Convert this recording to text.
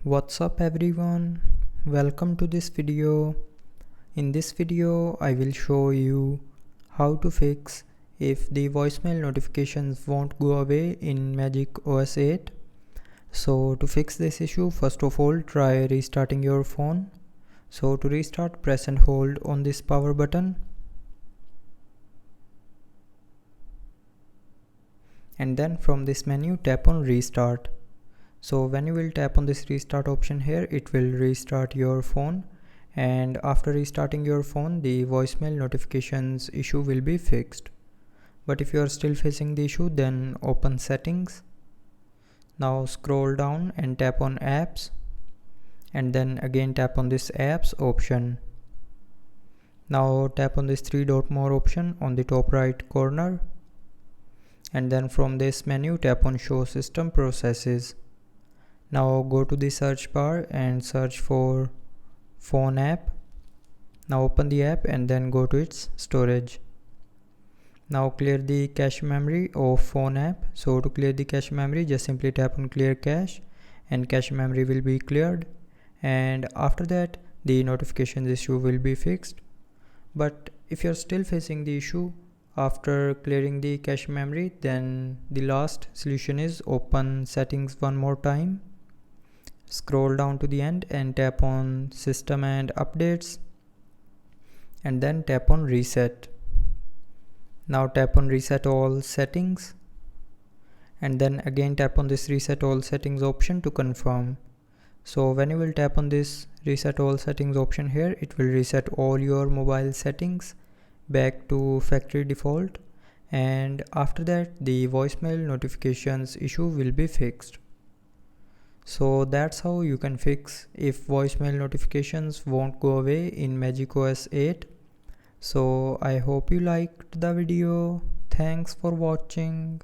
What's up everyone, welcome to this video. In this video I will show you how to fix if the voicemail notifications won't go away in MagicOS 8. So to fix this issue, first of all try restarting your phone. So to restart, press and hold on this power button, and then from this menu tap on restart. So when you will tap on this restart option here, it will restart your phone, and after restarting your phone the voicemail notifications issue will be fixed. But if you are still facing the issue, then open settings. Now scroll down and tap on apps, and then again tap on this apps option. Now tap on this three dot more option on the top right corner, and then from this menu tap on show system processes. Now go to the search bar and search for phone app. Now open the app and then go to its storage. Now clear the cache memory of phone app. So to clear the cache memory, just simply tap on clear cache and cache memory will be cleared, and after that the notifications issue will be fixed. But if you're still facing the issue after clearing the cache memory, then the last solution is open settings one more time. Scroll down to the end and tap on system and updates, and then tap on reset. Now tap on reset all settings, and then again tap on this reset all settings option to confirm. So when you will tap on this reset all settings option here, it will reset all your mobile settings back to factory default, and after that the voicemail notifications issue will be fixed. So that's how you can fix if voicemail notifications won't go away in MagicOS 8. So I hope you liked the video. Thanks for watching.